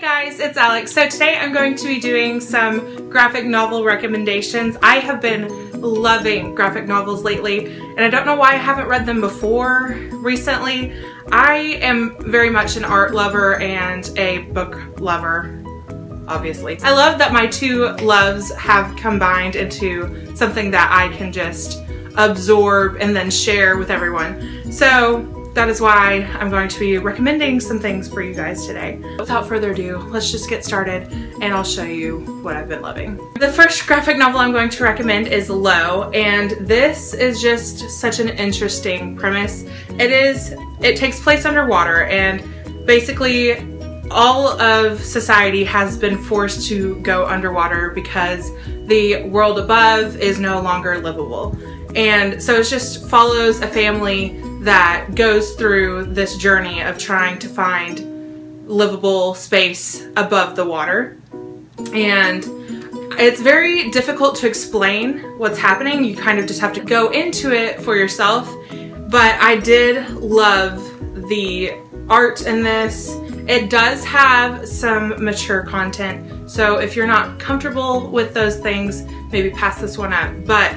Guys, it's Alex. So today I'm going to be doing some graphic novel recommendations. I have been loving graphic novels lately, and I don't know why I haven't read them before recently. I am very much an art lover and a book lover, obviously. I love that my two loves have combined into something that I can just absorb and then share with everyone. So that is why I'm going to be recommending some things for you guys today. Without further ado, let's just get started and I'll show you what I've been loving. The first graphic novel I'm going to recommend is Low, and this is just such an interesting premise. It takes place underwater, and basically all of society has been forced to go underwater because the world above is no longer livable. And so it just follows a family that goes through this journey of trying to find livable space above the water. And it's very difficult to explain what's happening. You kind of just have to go into it for yourself. But I did love the art in this. It does have some mature content, so if you're not comfortable with those things, maybe pass this one up. But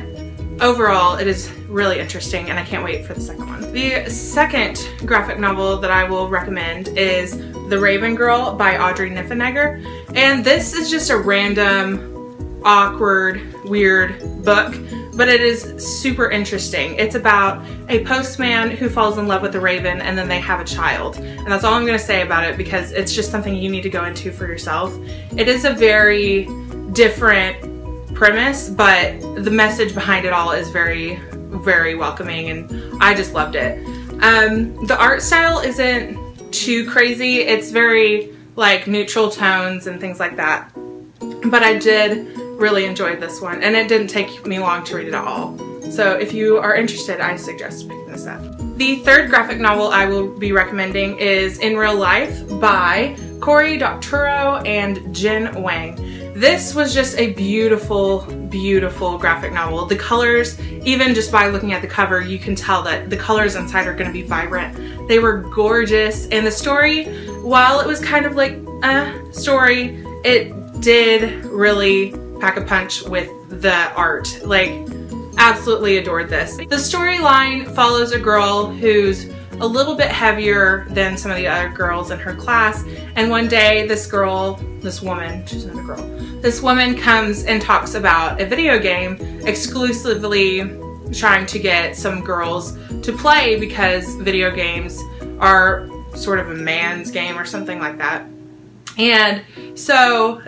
overall, it is really interesting, and I can't wait for the second one. The second graphic novel that I will recommend is The Raven Girl by Audrey Niffenegger. And this is just a random, awkward, weird book, but it is super interesting. It's about a postman who falls in love with a raven, and then they have a child. And that's all I'm gonna say about it, because it's just something you need to go into for yourself. It is a very different premise, but the message behind it all is very, very welcoming, and I just loved it. The art style isn't too crazy. It's very like neutral tones and things like that, but I did really enjoy this one, and it didn't take me long to read it at all. So if you are interested, I suggest picking this up. The third graphic novel I will be recommending is In Real Life by Cory Doctorow and Jen Wang. This was just a beautiful, beautiful graphic novel. The colors, even just by looking at the cover, you can tell that the colors inside are going to be vibrant. They were gorgeous, and the story, while it was kind of like a story, it did really pack a punch with the art. Like, absolutely adored this. The storyline follows a girl who's a little bit heavier than some of the other girls in her class, and one day this woman, she's not a girl, this woman comes and talks about a video game, exclusively trying to get some girls to play because video games are sort of a man's game or something like that. And so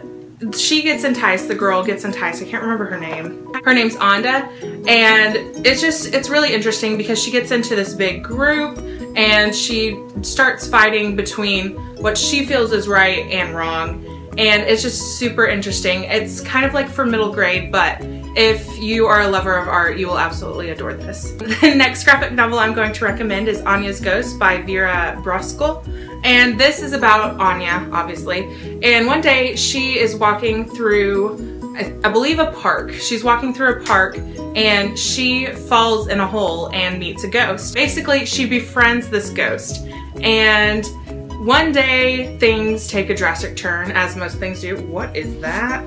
she gets enticed, the girl gets enticed, I can't remember her name. Her name's Anda, and it's really interesting because she gets into this big group and she starts fighting between what she feels is right and wrong, and it's just super interesting. It's kind of like for middle grade, but if you are a lover of art, you will absolutely adore this. The next graphic novel I'm going to recommend is Anya's Ghost by Vera Brosgol. And this is about Anya, obviously. And one day she is walking through, I believe, a park. She's walking through a park and she falls in a hole and meets a ghost. Basically, she befriends this ghost. And one day things take a drastic turn, as most things do. What is that?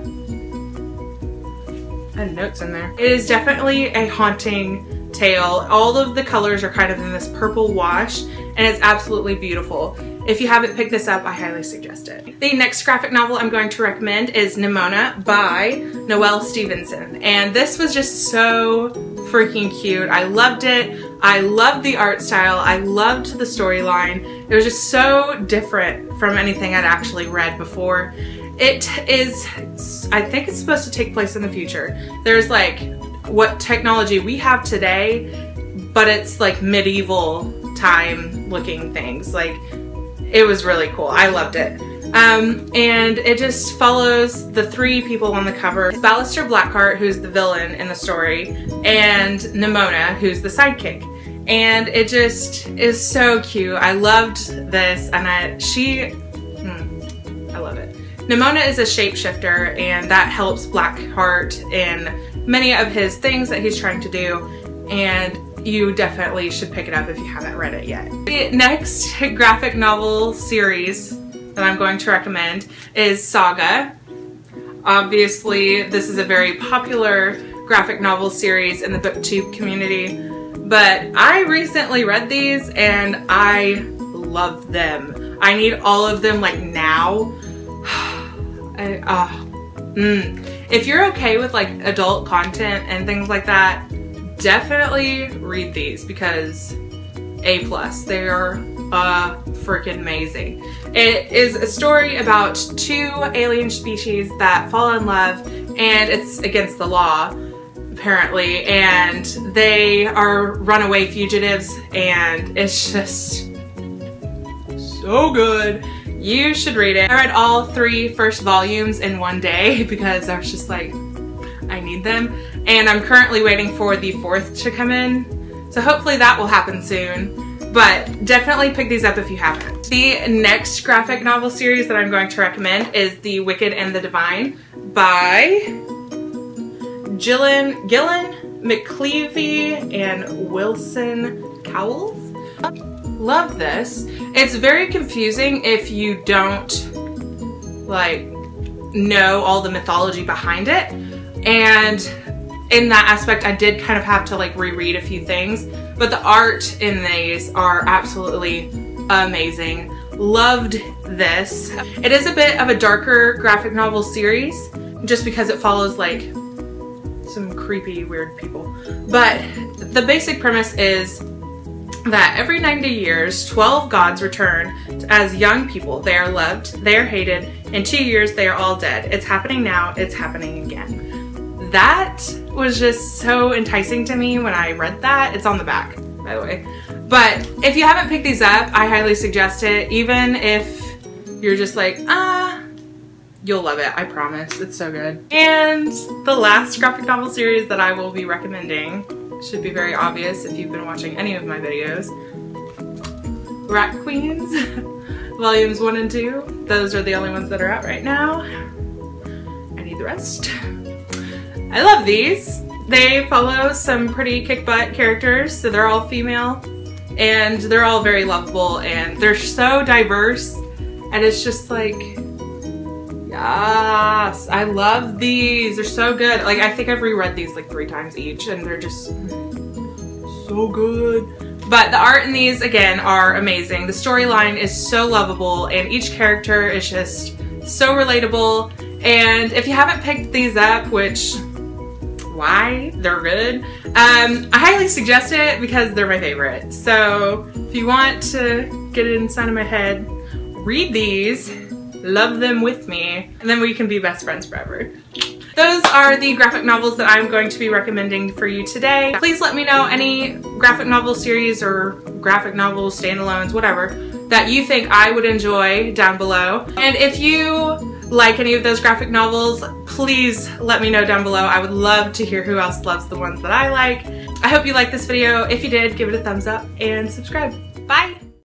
I had notes in there. It is definitely a haunting tale. All of the colors are kind of in this purple wash, and it's absolutely beautiful. If you haven't picked this up, I highly suggest it. The next graphic novel I'm going to recommend is Nimona by Noelle Stevenson. And this was just so freaking cute. I loved it. I loved the art style. I loved the storyline. It was just so different from anything I'd actually read before. It is, I think it's supposed to take place in the future. There's like what technology we have today, but it's like medieval time looking things. Like, it was really cool. I loved it. And it just follows the three people on the cover. It's Ballister Blackheart, who's the villain in the story, and Nimona, who's the sidekick. And it just is so cute. I loved this, and I love it. Nimona is a shapeshifter, and that helps Blackheart in many of his things that he's trying to do, and you definitely should pick it up if you haven't read it yet. The next graphic novel series that I'm going to recommend is Saga. Obviously, this is a very popular graphic novel series in the booktube community, but I recently read these and I love them. I need all of them like now. If you're okay with like adult content and things like that, definitely read these because A+. They are freaking amazing. It is a story about two alien species that fall in love, and it's against the law apparently, and they are runaway fugitives, and it's just so good. You should read it. I read all 3 first volumes in one day because I was just like, I need them. And I'm currently waiting for the 4th to come in. So hopefully that will happen soon. But definitely pick these up if you haven't. The next graphic novel series that I'm going to recommend is The Wicked and the Divine by Gillian McCleavey and Wilson Cowles. Love this. It's very confusing if you don't like know all the mythology behind it, and in that aspect I did kind of have to like reread a few things, but the art in these are absolutely amazing. Loved this. It is a bit of a darker graphic novel series just because it follows like some creepy weird people, but the basic premise is that every 90 years, 12 gods return as young people. They are loved, they are hated, in 2 years they are all dead. It's happening now, it's happening again. That was just so enticing to me when I read that. It's on the back, by the way. But if you haven't picked these up, I highly suggest it. Even if you're just like, you'll love it, I promise. It's so good. And the last graphic novel series that I will be recommending should be very obvious if you've been watching any of my videos. Rat Queens, volumes 1 and 2. Those are the only ones that are out right now. I need the rest. I love these. They follow some pretty kick-butt characters, so they're all female, and they're all very lovable, and they're so diverse, and it's just like, yes, I love these. They're so good. Like, I think I've reread these like 3 times each, and they're just so good. But the art in these, again, are amazing. The storyline is so lovable, and each character is just so relatable. And if you haven't picked these up, which, why? They're good. I highly suggest it because they're my favorite. So if you want to get it inside of my head, read these. Love them with me, and then we can be best friends forever. Those are the graphic novels that I'm going to be recommending for you today. Please let me know any graphic novel series or graphic novels, standalones, whatever, that you think I would enjoy down below. And if you like any of those graphic novels, please let me know down below. I would love to hear who else loves the ones that I like. I hope you liked this video. If you did, give it a thumbs up and subscribe. Bye!